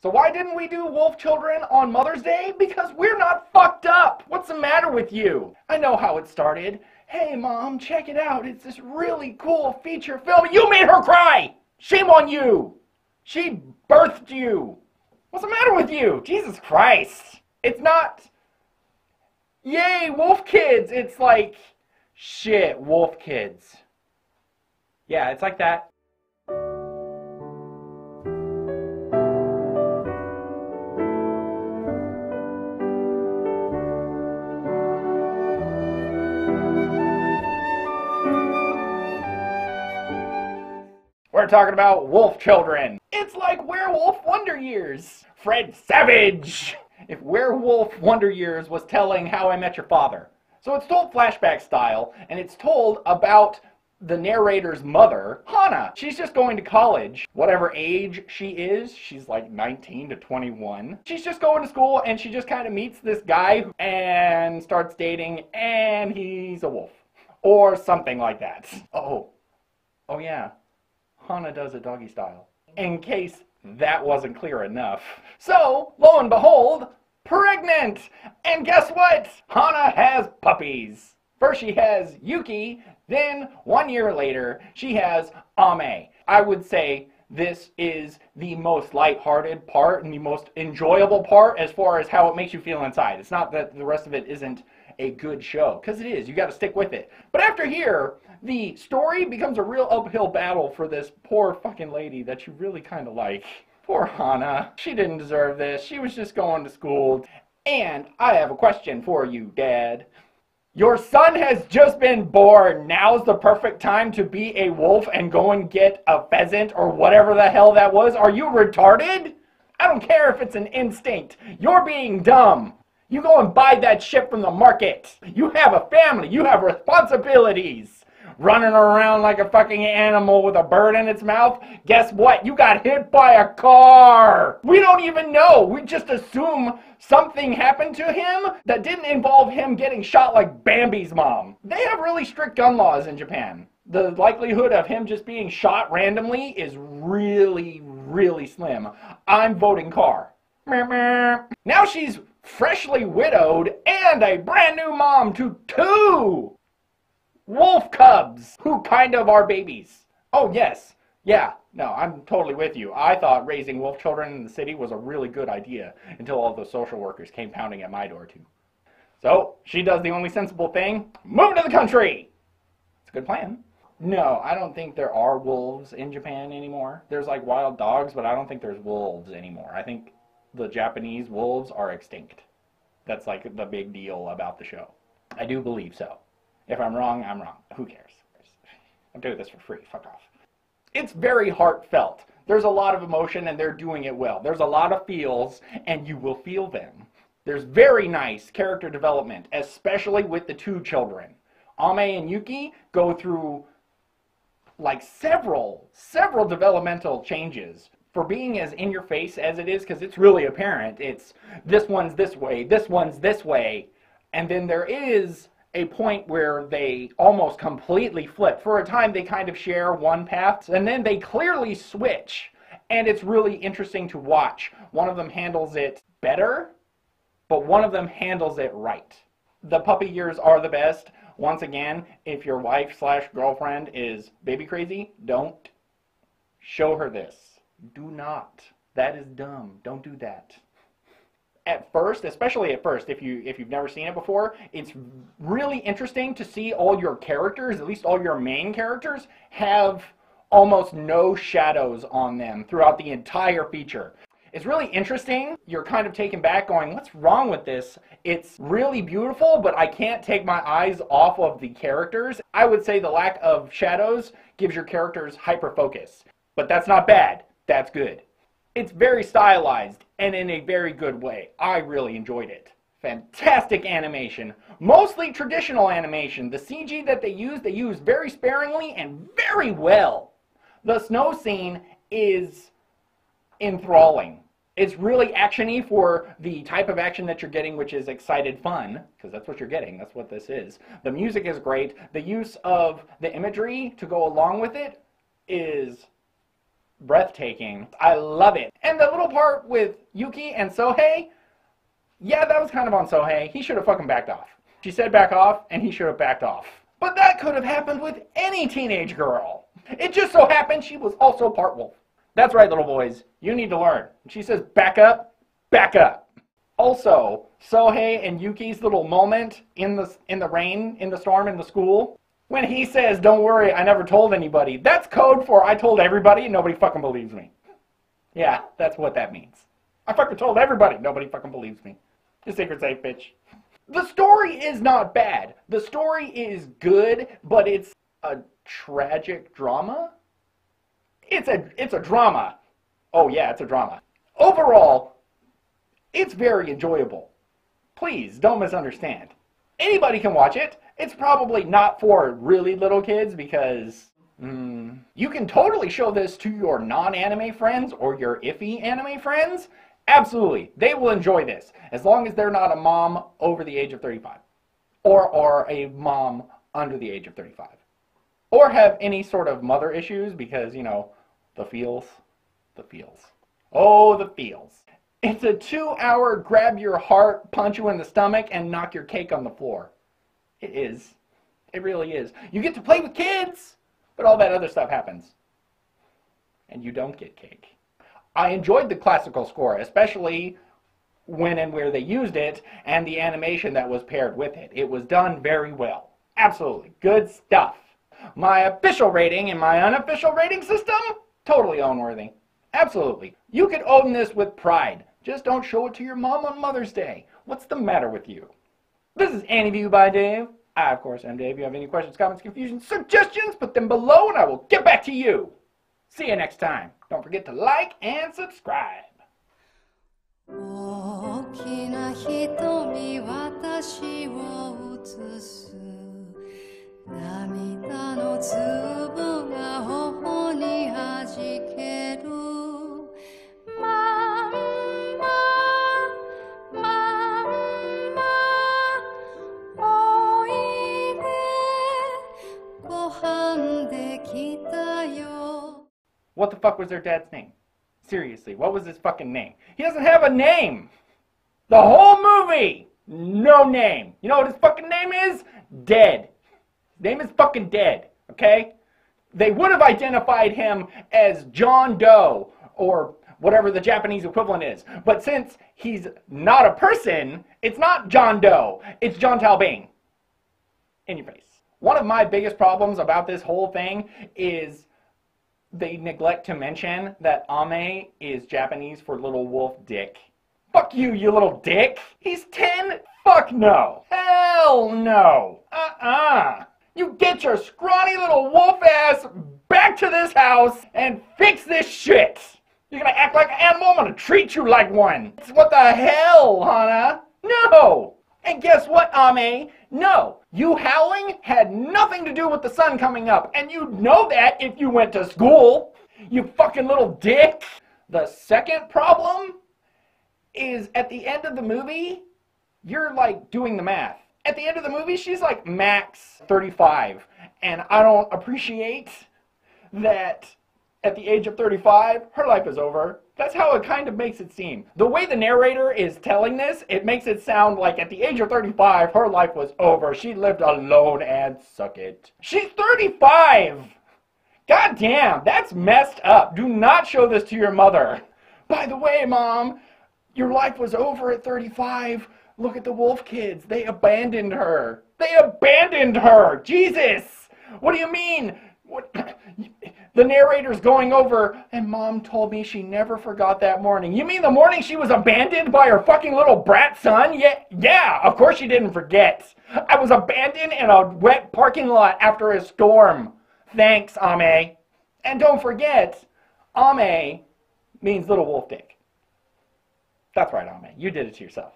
So why didn't we do Wolf Children on Mother's Day? Because we're not fucked up. What's the matter with you? I know how it started. Hey Mom, check it out. It's this really cool feature film. You made her cry! Shame on you! She birthed you. What's the matter with you? Jesus Christ. It's not, yay, wolf kids. It's like, shit, wolf kids. Yeah, it's like that. We're talking about Wolf Children. It's like Werewolf Wonder Years. Fred Savage. If Werewolf Wonder Years was telling How I Met Your Father. So it's told flashback style, and it's told about the narrator's mother, Hannah. She's just going to college. Whatever age she is, she's like 19 to 21. She's just going to school, and she just kind of meets this guy and starts dating, and he's a wolf. Or something like that. Oh yeah. Hannah does it doggy style. In case that wasn't clear enough. So, lo and behold, pregnant! And guess what? Hannah has puppies. First she has Yuki, then 1 year later she has Ame. I would say this is the most lighthearted part and the most enjoyable part as far as how it makes you feel inside. It's not that the rest of it isn't a good show, because it is. You got to stick with it. But after here, the story becomes a real uphill battle for this poor fucking lady that you really kind of like. Poor Hannah. She didn't deserve this. She was just going to school. And I have a question for you, Dad. Your son has just been born. Now's the perfect time to be a wolf and go and get a pheasant or whatever the hell that was. Are you retarded? I don't care if it's an instinct. You're being dumb. You go and buy that shit from the market. You have a family. You have responsibilities. Running around like a fucking animal with a bird in its mouth. Guess what? You got hit by a car. We don't even know. We just assume something happened to him that didn't involve him getting shot like Bambi's mom. They have really strict gun laws in Japan. The likelihood of him just being shot randomly is really, really slim. I'm voting car. Now she's freshly widowed and a brand new mom to 2 wolf cubs who kind of are babies. Oh yes, yeah, no, I'm totally with you. I thought raising wolf children in the city was a really good idea until all those social workers came pounding at my door too. So she does the only sensible thing, move to the country. It's a good plan. No, I don't think there are wolves in Japan anymore. There's like wild dogs, but I don't think there's wolves anymore. I think the Japanese wolves are extinct. That's like the big deal about the show. I do believe so. If I'm wrong, I'm wrong. Who cares? I'm doing this for free. Fuck off. It's very heartfelt. There's a lot of emotion and they're doing it well. There's a lot of feels and you will feel them. There's very nice character development, especially with the 2 children. Ame and Yuki go through like several developmental changes. For being as in your face as it is, because it's really apparent, it's this one's this way, this one's this way, and then there is a point where they almost completely flip. For a time they kind of share one path, and then they clearly switch, and it's really interesting to watch. One of them handles it better, but one of them handles it right. The puppy years are the best. Once again, if your wife/girlfriend is baby crazy, don't show her this. Do not. That is dumb. Don't do that. At first, especially at first, if you've never seen it before, it's really interesting to see all your characters, at least all your main characters, have almost no shadows on them throughout the entire feature. It's really interesting. You're kind of taken back going, what's wrong with this? It's really beautiful, but I can't take my eyes off of the characters. I would say the lack of shadows gives your characters hyper focus, but that's not bad. That's good. It's very stylized and in a very good way. I really enjoyed it. Fantastic animation. Mostly traditional animation. The CG that they use very sparingly and very well. The snow scene is enthralling. It's really action-y for the type of action that you're getting, which is excited fun, because that's what you're getting. That's what this is. The music is great. The use of the imagery to go along with it is breathtaking. I love it. And the little part with Yuki and Sohei, yeah, that was kind of on Sohei. He should have fucking backed off. She said back off, and he should have backed off. But that could have happened with any teenage girl. It just so happened she was also part wolf. That's right, little boys. You need to learn. When she says back up, back up. Also, Sohei and Yuki's little moment in the rain, in the storm, in the school, when he says, don't worry, I never told anybody, that's code for I told everybody and nobody fucking believes me. Yeah, that's what that means. I fucking told everybody, nobody fucking believes me. Your secret's safe, bitch. The story is not bad. The story is good, but it's a tragic drama. It's a drama. Oh yeah, it's a drama. Overall, it's very enjoyable. Please, don't misunderstand. Anybody can watch it. It's probably not for really little kids because you can totally show this to your non-anime friends or your iffy anime friends. Absolutely. They will enjoy this as long as they're not a mom over the age of 35 or a mom under the age of 35 or have any sort of mother issues because, you know, the feels. Oh, the feels. It's a 2-hour grab your heart, punch you in the stomach, and knock your cake on the floor. It is. It really is. You get to play with kids, but all that other stuff happens. And you don't get cake. I enjoyed the classical score, especially when and where they used it, and the animation that was paired with it. It was done very well. Absolutely. Good stuff. My official rating and my unofficial rating system? Totally own-worthy. Absolutely. You could own this with pride. Just don't show it to your mom on Mother's Day. What's the matter with you? This is AniView by Dave. I, of course, am Dave. If you have any questions, comments, confusion, suggestions, put them below and I will get back to you. See you next time. Don't forget to like and subscribe. 大きな瞳私を映す涙の粒が頬に弾けるマンママンマおいでご飯できたよ What the fuck was their dad's name? Seriously, what was his fucking name? He doesn't have a name! The whole movie! No name! You know what his fucking name is? Dead. His name is fucking Dead, okay? They would have identified him as John Doe, or whatever the Japanese equivalent is. But since he's not a person, it's not John Doe. It's John Talbing. In your face. One of my biggest problems about this whole thing is they neglect to mention that Ame is Japanese for little wolf dick. Fuck you, you little dick. He's 10? Fuck no. Hell no. You get your scrawny little wolf ass back to this house and fix this shit. You're gonna act like an animal, I'm gonna treat you like one. What the hell, Hana? No. And guess what, Ame? No, you howling had nothing to do with the sun coming up, and you'd know that if you went to school, you fucking little dick. The second problem is at the end of the movie, you're like doing the math. At the end of the movie, she's like max 35, and I don't appreciate that at the age of 35, her life is over. That's how it kind of makes it seem. The way the narrator is telling this, it makes it sound like at the age of 35, her life was over. She lived alone and suck it. She's 35! God damn, that's messed up. Do not show this to your mother. By the way, Mom, your life was over at 35. Look at the wolf kids. They abandoned her. They abandoned her! Jesus! What do you mean? What? The narrator's going over, and Mom told me she never forgot that morning. You mean the morning she was abandoned by her fucking little brat son? Yeah, of course she didn't forget. I was abandoned in a wet parking lot after a storm. Thanks, Ame. And don't forget, Ame means little wolf dick. That's right, Ame. You did it to yourself.